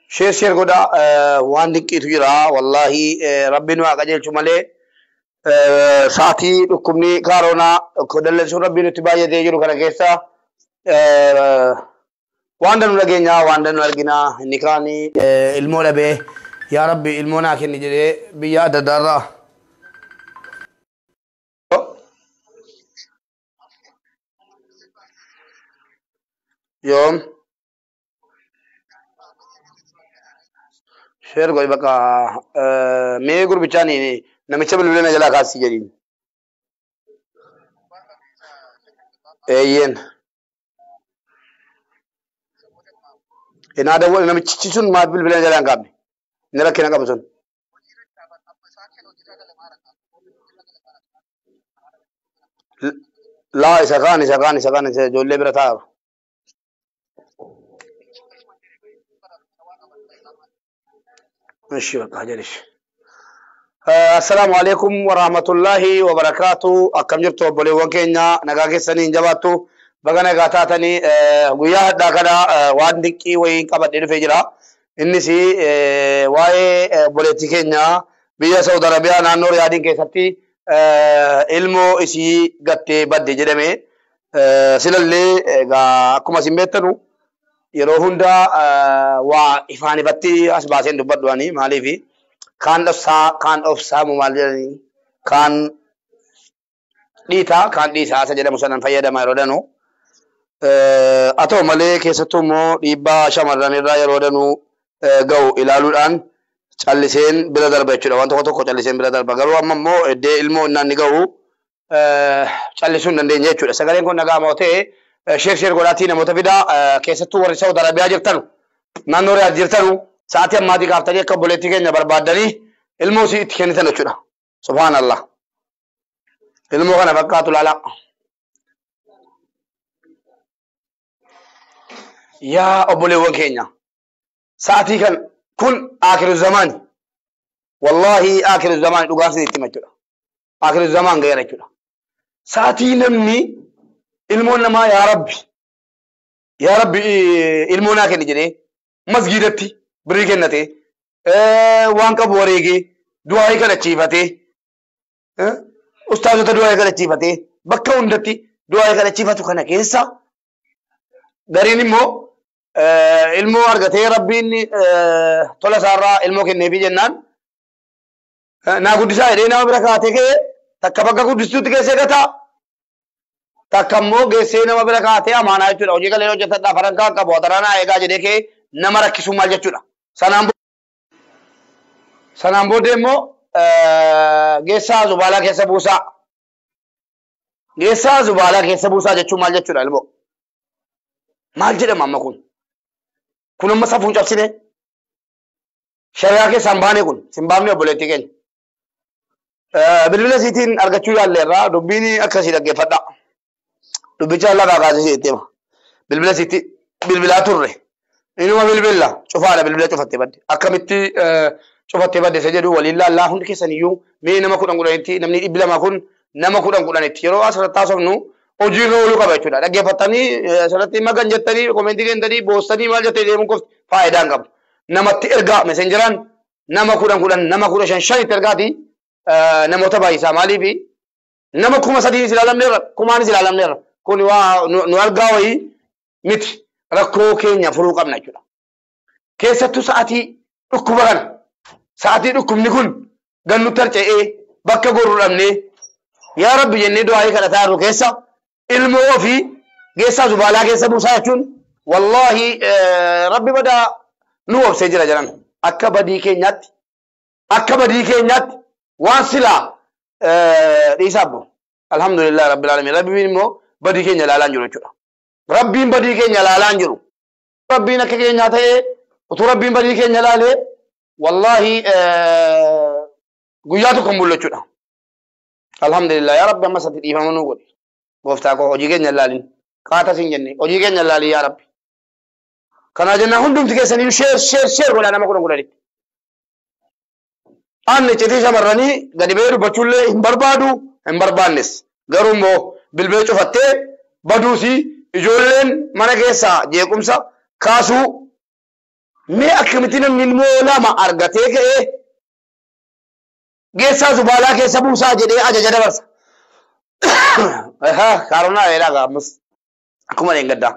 شير قدا وان دقيت جرا والله ربنا واقجل شمالي ساتي دكمني كارونا كدل سو ربنا تبايا ديجرو كنا كيسا واندن لغينا واندن لغينا نكاني المولا به يا ربي المونا كني جري بيا ددارا يوم شير قوي بقى مي غور بيچاني نمچبل بلنا جلا خاصي جرين اين ان هذا هو نمچيسون ما بلنا جلا قابني نركنا قبسون لا سكاني جولي برتا ماشي بقى جريش السلام عليكم ورحمة الله وبركاته أكم جرتوا بولي وكينا نجاك سنين جباتو بغنا غاتاتني غيا داكدا واندكي وين كبدير فيجرا إنسي واي بوليتي كينا بيا سعودي عربية نانور يادين كيساتي علمو إسي غتي بدي جدمي سلالي غا كما سيمبتنو yeroo hunda waa ifaan ifatti as baaseen dubbadhuani maaliifi kaan dhofsaamu maal jedhani kaan dhiitaa isa jedhamu sanan fayyadama yeroo danu haa ta'u malee keessattuu immoo dhiibbaa shamarran irraa yeroo danu ga'u ilaaluudhaan calliseen bira darba jechuudha waan tokko calliseen bira darba garuu amma immoo eddee ilmoo innaan ni ga'u callisuu hin dandeenye jechuudha sagaleen kun dhaga'ama ta'e شير قولاتي نموت فيدا كيستو ورساو دربيا جرتنو نانوري جرتنو ساعتي ما دي كافتري كبوليتي كن بربادني الموسي تكني تنچودا سبحان الله علمو كان فقاتو لالا يا ابولي وكينيا ساعتي كان كن اخر الزمان والله اخر الزمان دوغاسي تيمچودا اخر الزمان غير چودا ساعتي نمني ilmoon namaa yaa rabbi ilmoonaa kenni jedhee masgiidatti birrii kennate waan qabu wareegee du'aayii kadhachiifatee ustaazota du'aayii kadhachiifatee bakka hundatti du'aayii kadhachiifatu kana keessa gariin immoo ilmoo argatee rabbiin tola isaarraa ilmoo kenneefi jennaan naa guddisaa jedhee nama bira kaatee ka'ee takka bakka guddistuutti keessee gataa takkammoo geessee nama bira kaatee amaanaa jechuudha hojii galee hojjetadhaa farankaa qabu ataranaa eegaa jedhee kee nama rakkisuu maal jechuudha sanaan booddee immoo geessaa zubaalaa keessa buusaa jechuun maal jechuudha ilmoo maal jedhama amma kun amma safuun cabsine shari'aa keessaan baane kun sin baafne obboleettii keenya bilbila siitiin argachuu yaalleerraa dubbiin akkasii dhaggeeffadhaa dubbicha Allah kaasee jettema bilbila sitti bilbilaa turre inuma bilbila cufaadha bilbila cufattee badde akkamitti cufattee badde isa jedhu waliin laallaa hundi keessaniyyuu mee nama kudhanitti namni 200 kun nama kudhanitti yeroo asirratti haasofnu hojiirra ooluu qaba jechuudha dhaggeeffattanii asirratti magan jettanii koomentii kennitanii boostanii maal jettee deemuun qofti faayidaa hin qabu namatti ergaa mesenjeraan nama 10 nama 15 itti ergaati namoota baay'isaa maaliifi nama 3,000 ilaalamneerra 10,000 ilaalamneerra kun waa nu argaa wayii miti rakkoo keenya furuu qabna jechuudha. Keessattuu sa'aatii dhukkuba kana sa'aatii dhukkubni kun gannutti harca'ee bakka goruu dhabnee yaa rabbi jennee du'aayii kadhataa jirru keessa ilmoo ofii geessaa zubaalaa keessa buusaa jechuun wallaahi rabbi badaa nu obsee jira jedhan akka badii keenyaatti waan silaa dhiisabbo alhamdulillah rabbil alamin rabbiin immoo badii keenya laalaan jiru jechuudha rabbiin badii keenya laalaan jiru rabbiin akka keenya ta'e utuu rabbiin badii keenya laalee wallahi guyyaa tokko mul'achuudha alhamdulillah yaa rabbi amma satti dhiifama nu godhi gooftaa koo hojii keenya laalin qaata sin jenne hojii keenya laali yaa rabbi kana jenna hundumti keessanii sheer godhaa nama kudhan kudhanitti anni citii shamarranii gadi ba'ee dubbachuullee hin barbaadu hin barbaannes garuu immoo bilbila cufattee baduusi ijoolleen mana keessaa jeequmsa kaasuu mee akkamitti namni ilmoo lama argatee ka'ee geessaa zubaalaa keessa buusaa jedhee ajaja dabarsa kaaronaa dheeraa gaammas akkuma dheengaddaa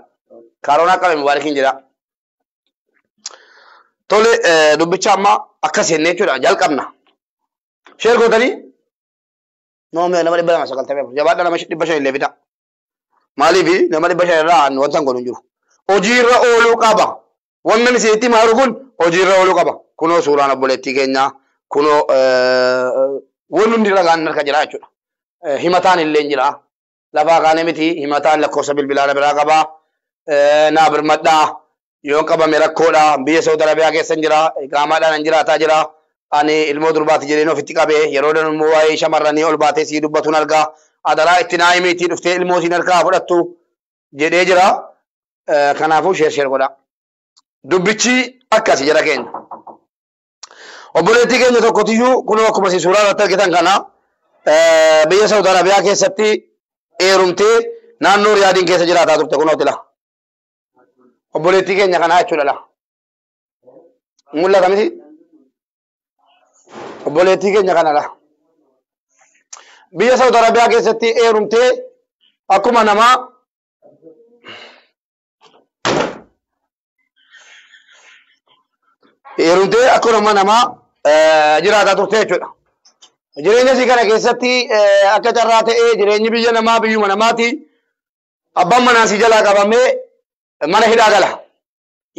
kaaronaa qabe mubaarakiin jedha tole dubbicha amma akkas jennee jechuudha jalqabna sheer gootanii noomee nama 290 jabaadha nama 500 illee fida maaliifi nama 500 irraa wanta godhu hin jiru hojiirra ooluu qaba wannan isiitti maaru kun hojiirra ooluu qaba kunoo suuraan obboleettii keenyaa kunoo waan hundi ragaan harka jira jechuudha himataan illee jira lafaa kaane miti himataan lakkoofsa bilbilaa biraa qaba naa birmadhaa yoo qabame rakkoodha biyya Saudi Arabiyaa keessa jira iqaamaadhaan jiraataa jira ani ilmoo durbaati jedheen ofitti qabee yeroo dhan immoo waa'ee shamarranii ol baatee sii dubbatuun argaa adaraa itti naayimiitii dhuftee ilmoo siin harkaa fudhattu jedhee jira kanaafuu sheer godha dubbichi akkasi jira keenya obboleettii keenya tokkotiyyuu kunoo akkuma si suuraa irratti argitan kana biyya Saudi Arabiyaa keessatti heerumtee naannoo Riyaadiin keessa jiraataa turte kunoo tila obboleettii keenya kanaa jechuudha la mul'ata miti obboleettii keenya kanadha biyya Saudi Arabiyaa keessatti heerumtee akkuma namaa heerumtee akkuma namaa jiraataa turte jechuudha jireenya isii kana keessatti akka carraa ta'ee jireenyi biyya namaa biyyuma namaati abbaan manaasii jalaa qabamee mana hidhaa gala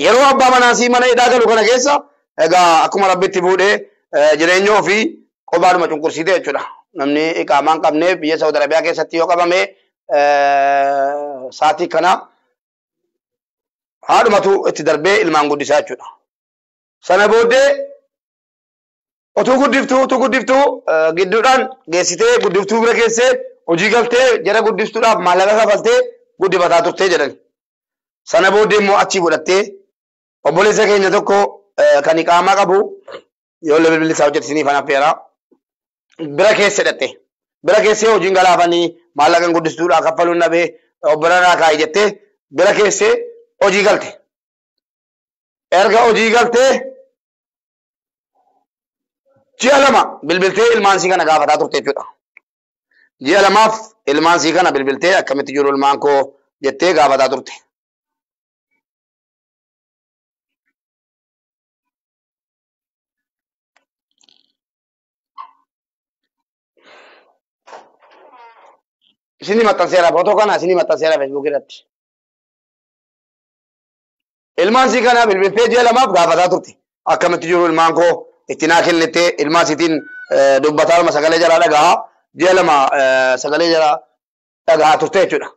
yeroo abbaa manaasii mana hidhaa galu kana keessa egaa akkuma rabbitti fuudhee jireenya ofii kophaadhuma cunqursite jechuudha namni iqaamaa hin qabne biyya Saudi Arabiyaa keessatti yoo qabame saatii kana haadhumatu itti darbee ilmaan guddisaa jechuudha sana booddee utuu guddiftuu gidduudhaan geessitee guddiftuu bira keessee hojii galtee jara guddistuudhaaf maallaqa kafaltee guddifataa turtee jedhan sana booddee immoo achi godhattee obboleessa keenya tokko kan iqaamaa qabu yoo bilbilli isaa hojjetisiniif an affeeraa bira keessa hidhatte bira keessee hojiin galaafanii maallaqan guddistuudhaa kaffaluun dhabee obbolanaa kaa'e jettee bira keessee hojii galte erga hojii galtee ji'a lama bilbiltee ilmaan sii kana gaafataa turte jechuudha ji'a lamaaf ilmaan sii kana bilbiltee akkamitti jiru ilmaan koo jettee gaafataa turte isini maxxanseera footoo kana isini maxxanseera Facebook irratti ilmaan sii kana bilbiltee ji'a lamaaf gaafataa turte akkamitti jiru ilmaan koo itti naa kennittee ilmaan siitiin dubbataa sagalee jalaa dhagahaa ji'a lama sagalee jalaa dhagahaa turte jechuudha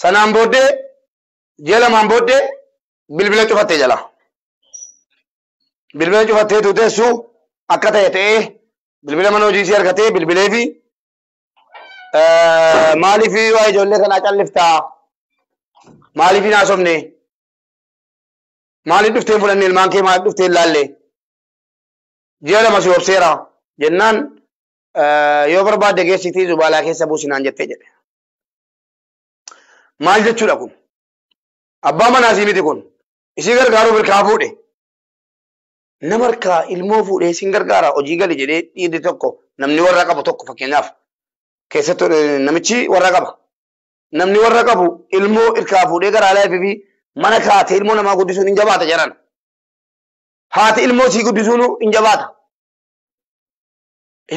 sanaan booddee ji'a lamaan booddee bilbila cufattee jala bilbila cufattee tuuteessu akka ta'ee bilbila mana hojii isii argatee bilbilee fi maaliif waa ijoollee kanaa calliftaa maaliif hin haasofne maaliif dhuftee fudhanne ilmaan kee maaliif dhuftee hin laalle ji'a lama si obseera jennaan yoo barbaadde geessitii zubaalaa keessa buusinaan jettee jedhe maal jechuudha kun abbaa manaasii miti kun isii gargaaruu birkaa fuudhe nama harkaa ilmoo fuudhee isin gargaara hojii gali jedhee dhiirri tokko namni warra qabu tokko fakkeenyaaf keessattuu namichi warra qaba namni warra qabu ilmoo irkaa fuudhee garaa laafii fi mana kaatee ilmoo namaa guddisuun hin jabaata jedhan haati ilmoo sii guddisuun hin jabaata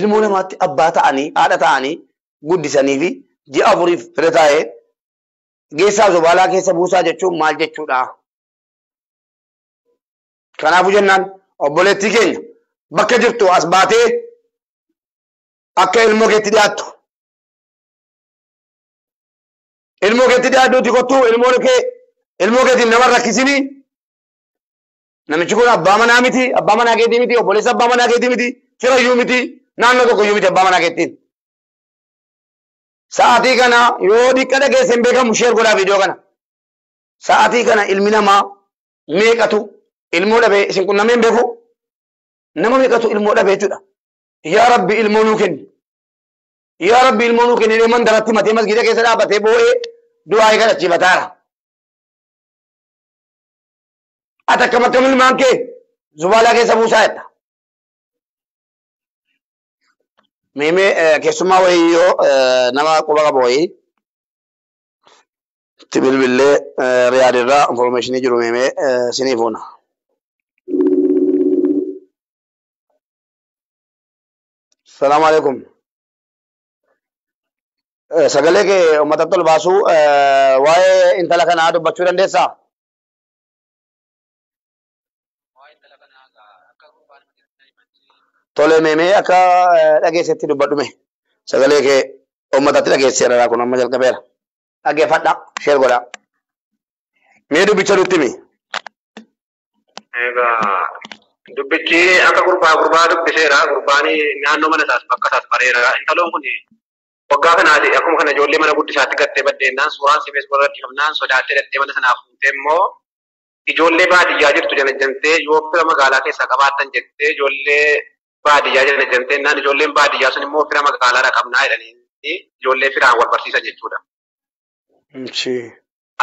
ilmoo namaatti abbaa ta'anii haadha ta'anii guddisanii fi ji'a afuriif fira taa'ee geessaa zubaalaa keessa buusaa jechuun maal jechuudha kanaafuu jennaan obboleettii keenya bakka jirtu as baatee akka ilmoo keetti dhiyaattu. Ilmoo keetti dhiyaadduuti kottuu ilmoo keetiin nama rakkisini. Namichi kun abbaa manaa miti, abbaa manaa keetii miti, obboleessa abbaa manaa keetii miti, firayyuu miti, naannoo tokkoyyuu miti abbaa manaa keettiin. Sa'aatii kana yoo dhiqqa dhageesse hin beekamu sheer godhaa viidiyoo kana. Sa'aatii kana ilmi namaa meeqatu ilmoo dhabee isin kun nameen beeku? Nama meeqatu ilmoo dhabee jechuudha. Yaa Rabbi ilmoo nuu kenni. Yaa Rabbi ilmoo nuu kenni mandaratti matee masgiida keessa dhaabbatee boo'ee du'aa kadhachiifataara. Ati akkam akkam ilmaan kee zubaalaa keessa buusaa jedha. Meemee keessumaa wayii yoo nama quba qabu wayii itti bilbilee riyaadirraa informationii jiru meemee siniif oona. Salaamu alaikum. Sagalee kee uummatatti ol baasuu waa'ee intala kanaa dubbachuu dandeessaa? Tole meemee akka dhageessetti dubbadhume sagalee kee uummatatti dhageesseera kun amma jalqabeera. Dhaggeeffadha sheer godha. Mee dubbicha nutti himi. Egaa dubbichi akka gurbaa dubbiseera. Gurbaan naannoo mana isaas bakka isaas bareera. Intaloon kun waggaa kanaati akkuma kana ijoollee mana guddisaatti gattee baddeennaan suuraan sibees warra dhifamnaan sodaattee dhattee mana sanaaf fuutee immoo ijoollee baadiyyaa jirtu janajjantee yoo fira magaalaa keessaa qabaattan jettee ijoollee baadiyyaa janajjantee naan ijoolleen baadiyyaa sun immoo fira magaalaa qabnaa jedhanii ijoollee firaan wal barsiisan jechuudha.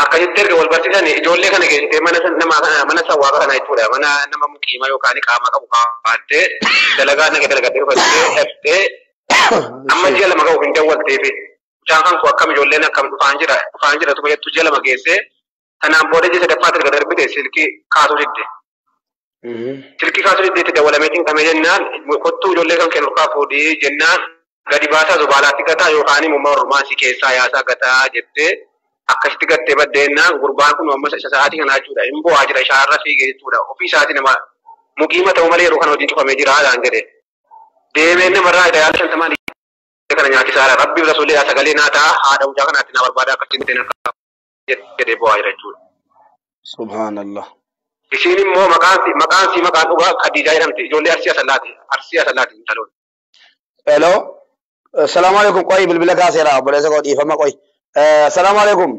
Akkasitti erga wal barsiisan ijoollee kana geessee mana sawwaaba kana jechuudha. Mana nama muqiima yookaan qaama qabu qabaattee dalagaa naga dalagatee dhufattee dhaftee amma ji'a lama qabu hin dawwalteefi. Mucaan kan koo akkam ijoolleen akkam dhufaan jira tuma jettu ji'a lama geessee kanaan booda ji'a sadaffaatti erga darbite silkii kaasuu didde. Silkii kaasuu diddeetti dawwalameetiin kamee jennaan kottuu ijoollee kan kennu kaa fuudhii jennaan gadi baasaa zubaalaatti gataa yookaan immoo mormaasii keessaa yaasaa gataa jettee akkasitti gattee baddeennaan gurbaan kun amma sa'aatii kanaa jechuudha. Hin bu'aa jira shaarra fiigee jechuudha. Ofii isaatii nama muqiima ta'u malee yeroo kana hojiin cufamee jira haadhaan jedhe. Deemee namarraa yaala shantamaan kana nyaachisaara. Rabbi rasuullee sagalee naa ta'a haadha mucaa kanaatti naa barbaada akkasitti akka jedhee bu'aa jira jechuudha. Subhaanallah. Isiin immoo maqaan dhugaa Khadiijaa jedhamti. Ijoollee Arsii Asallaati intaloon. Hello. Salaamu alaikum qoy bilbila kaaseera obboleessa koo dhiifama qoy. Salaamu alaikum.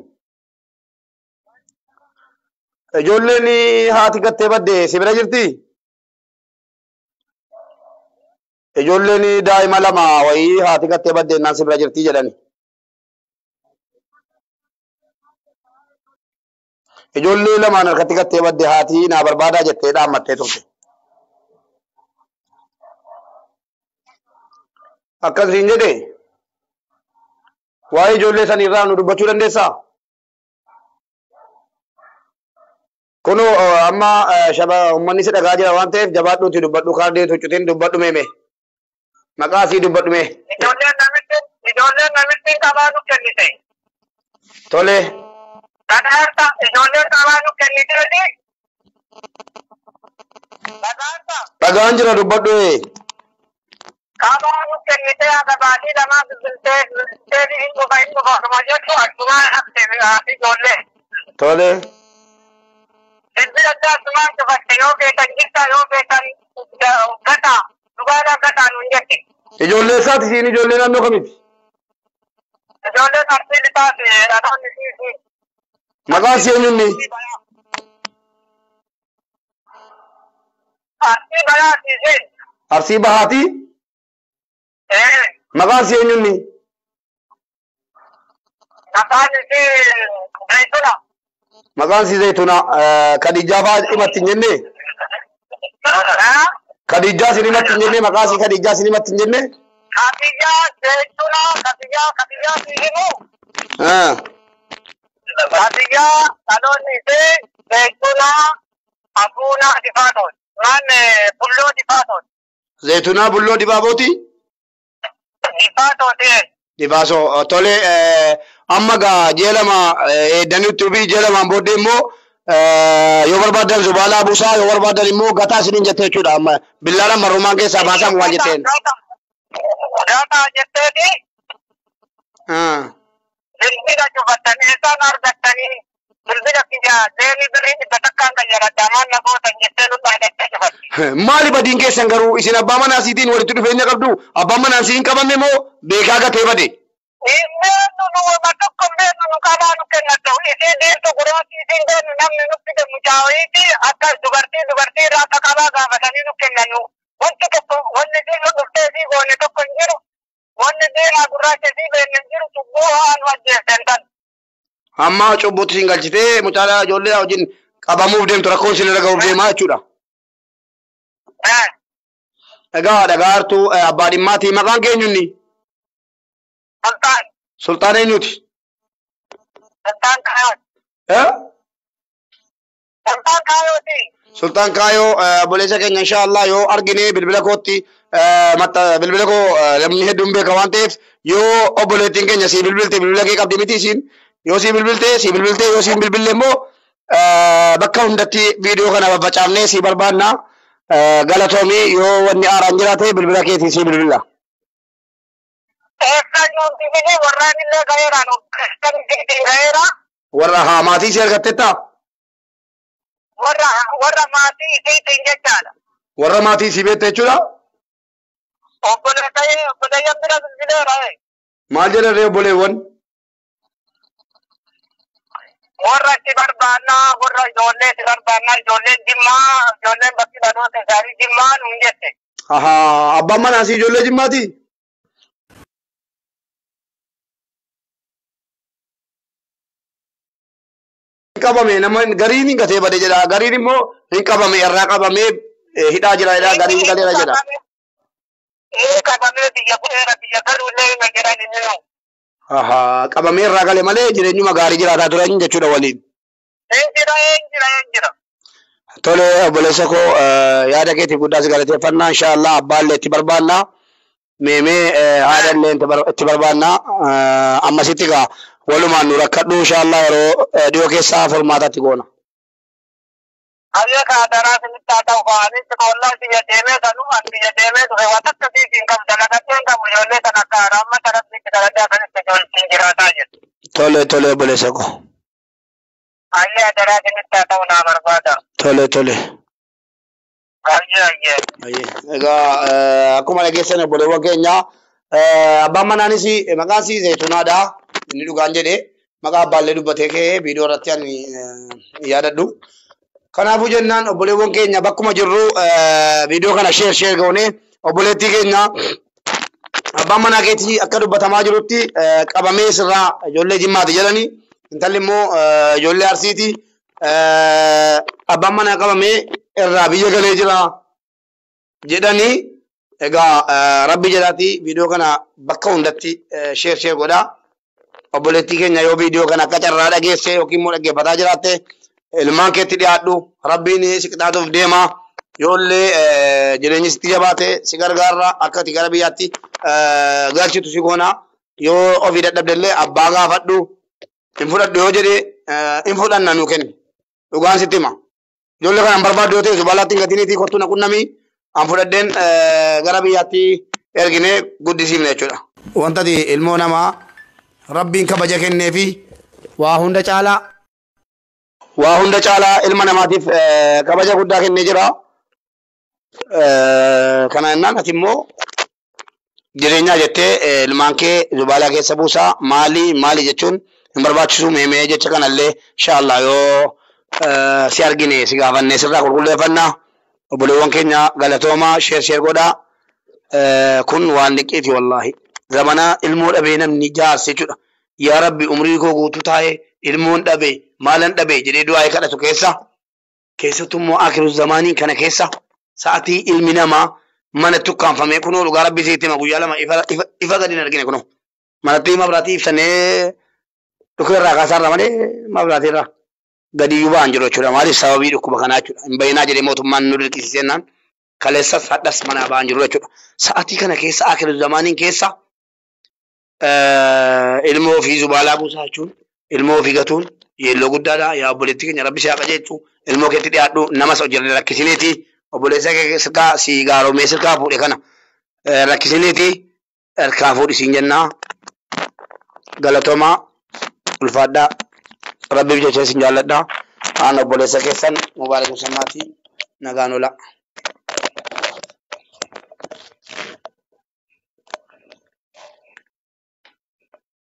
Ijoolleen haati gattee badde si bira jirti? Ijoolleen daa'ima lama wayii haati gattee badde naan si bira jirti jedhani. Ijoollee lamaan harkatti gattee badde haati naa barbaadaa jettee dhaammattee turte. Akkasiin jedhe waa'ee ijoollee sanirraa nu dubbachuu dandeessaa? Kunoo amma uummanni si dhagaa jira waan ta'eef jabaadhuuti dubbadhu kaardee tuccutiin dubbadhu meeme. Maqaa sii dubbadhu mee. Ijoolleen namitti qabaa nu kennite. Tole. Dhagaarta ijoolleen qabaa nu kennite. Dhagaan jira dubbadhu. Qabaa nu kennite haga baatii lamaa bilbiltee hin dhufa jechuun achumaan hafte ijoollee. Tole. Bilbila achumaan dhufatte yoo beekan jirta yoo beekan gataa dhugaadhaa gataa nuun jette. Ijoollee isaati siin ijoollee naannoo kamiiti? Ijoolleen Arsii Lixaati dhaloonni siisi. Maqaan si eenyunni? Arsii Bahaati siin. Arsii Bahaati? Maqaan si eenyunni? Maqaan isii Zaytuna. Maqaan si Zaytuna. Khadijaa fa'aa himatti hin jenne? Khadijaa sin himatti hin jenne? Maqaan si Khadijaa sin himatti hin jenne? Khadijaa Zaytuna Khadijaa si himu. Khadijaa dhaloonni isii Zaytuna Abuuna Difaatoon. Waan Bulloo Difaatoon. Zaytuna Bulloo Dibaabooti? Dibaasoo tole amma gaa jeelama eeddanitti ubii jeelamaan booddee immoo yoo barbaadan zubaalaa buusaa yoo barbaadan immoo gataa isiniin jette jechuudha amma billaadhaan marrumaan keessaa baasan waan jetteen. Gaafa jetteeti bilbila cufattanii isaan argattanii bilbila kiyya deemii birrii dhibba takkaan kan yaraddamaan na gootan jettee nu dhaadhattee cufatte. Maali badiin keessan garuu isin abbaa manaa siitiin walitti dhufeenya qabdu abbaan manaan siin qabame moo beekaa gatee bade? Beenu nu wama tokko beenu nu qabaa nu kennatu isii deemtu guraatii isiin deemu namni nutti deemu mucaawiiti akka dubartii irraa akka qabaa gaafatanii nu kennanu wanti tokko wanni siin nu dhuftee sii goone tokko hin jiru wanni deemaa gurraacha sii beenne hin jiru cubbuu waan wajjeessan tan. Amma cubbuutti siin galchitee mucaalaa ijoollee wajjin qabamuuf deemtu rakkoon siin irra ga'uuf deemaa jechuudha. Egaa dhagaartuu abbaa dhimmaatii maqaan keenyunni? Sultaan eenyuti? Sultaan Kaayoo obboleessa keenya inshaallah yoo argine bilbila kootti bilbila koo namni hedduun beeka waan ta'eef yoo obboleettiin keenya sii bilbilte bilbila kee qabdi miti isiin yoo sii bilbilte yoo sii bilbille immoo bakka hundatti viidiyoo kana babbacaafnee sii barbaanna galatoomii yoo wanni aaraan jiraate bilbila keetii sii bilbilla. Warra haa maatii si argattettaa? Warra maatii isiitiin jechaadha. Warra maatii si beekte jechuudha? Obboleeyyan bira bilbileera. Maal jedhan obboleewwan? Warra si barbaannaa, warra ijoollee si barbaannaa, ijoolleen Jimmaa, ijoolleen bakki dhaloota isaanii Jimmaa nuun jette. Abbaan manaa si ijoollee Jimmaati? Qabame nama gariin hin gatee bade jedha gariin immoo hin qabame irraa qabamee hidhaa jira jedha gariin galeera jedha. Qabamee biyya bu'eera biyya galuullee hima jedhan inni nuu. Qabamee irraa gale malee jireenyuma gaarii jiraataa turan jechuudha waliin. Eenjira. Tole obboleessa koo yaada keetiif guddaa si galateeffannaa inshaallah abbaallee itti barbaannaa meemee haadhallee itti barbaannaa ammasitti gaa walumaan nu rakkadhu inshaallah yeroo dhiyoo keessaa furmaatatti goona. Hayya kaadaraa sinitti haa ta'u ka'anitti kollaa biyya deemee sanuu an biyya deemee ture waan akka siitiin qabu dalagatteen qabu ijoollee kan akka haramma taratti itti dalagaa kanitti ijoolleen jiraataa jiru. Tole obboleessa koo. Hayya adaraa sinitti haa ta'u naa barbaada. Tole. Hayya. Egaa akkuma dhageessan obboleewwan keenya abbaan manaanis maqaan isii Zayitunaadha. Inni dhugaan jedhee maqaa abbaallee dubbatee ka'ee viidiyoo irratti ani yaadadhu. Kanaafuu jennaan obboleewwan keenya bakkuma jirru viidiyoo kana sheer goonee obboleettii keenya abbaan manaa keetii akka dubbatamaa jirutti qabamee sirraa ijoollee Jimmaati jedhanii intalli immoo ijoollee Arsiiti abbaan manaa qabamee irraa biyya galee jira jedhanii egaa rabbi jedhaati viidiyoo kana bakka hundatti sheer godhaa. Obboleettii keenya yoo viidiyoo kana akka carraa dhageesse yookiin immoo dhaggeeffataa jiraatte ilmaan keetti dhiyaadhu rabbiin si qixaatuuf deema yoollee jireenyi sitti jabaate si gargaarra akka ati gara biyyaatti galchitu si goona yoo ofii dadhabdellee abbaa gaafadhu hin fudhadhu yoo jedhe hin fudhanna nuu kenni dhugaan sitti hima ijoollee kana hin barbaaddu yoo ta'e subaalaatti hin gatiniitii kottu na qunnamii an fudhadheen gara biyyaatti erginee guddisiifne jechuudha. Wantati ilmoo namaa rabbiin kabaja kenneefi waa hunda caalaa ilma namaatiif kabaja guddaa kennee jira. Kana jennaan ati immoo jireenyaa jettee ilmaan kee zubaalaa keessa buusaa maali jechuun hin barbaachisu meemee jecha kanallee inshaallah yoo si argine si gaafannee sirraa qulqulleeffannaa obboleewwan keenya galatoomaa sheer godhaa kun waan dhiqiiti wallaahi. Zamana ilmoo dhabee namni jaarse jechuudha. Yaa Rabbi umrii koo guutuu taa'ee ilmoon dhabee maalan dhabee jedhee du'aa kadhatu keessattuu immoo akiru zamaanii kana keessa sa'atii ilmi namaa mana tukkaanfamee kunoo dhugaa Rabbi sitti hima guyyaa lama ifa gadi hin argine kunoo manatti mabraatii ibsannee dhukee irraa kaasaarra malee mabraatii irraa gadi iyyuu ba'an jiru jechuudha. Maaliif sababii dhukkuba kanaa jechuudha. Hin bayinaa jedhee mootummaan nu dirqisiisennaan kaleessas hadhas manaa ba'an jiru jechuudha. Sa'atii kana keessa akiru zamaaniin keessa ilmoo ofii zubaalaa buusaa jechuun ilmoo ofii gatuun yeelloo guddaadha. Yaa obboleettii keenya Rabbi si haa qajeelchu ilmoo keetti dhiyaadhu namas hojjirre rakkisineeti obboleessa kee sirkaa si gaaromee sirkaa fuudhe kana rakkisiniiti harkaa fuudhisiin jennaa galatoomaa ulfaadhaa rabbiif jecha isin jaalladhaa aan obboleessa keessan mubaarak musammaatii nagaan oolaa.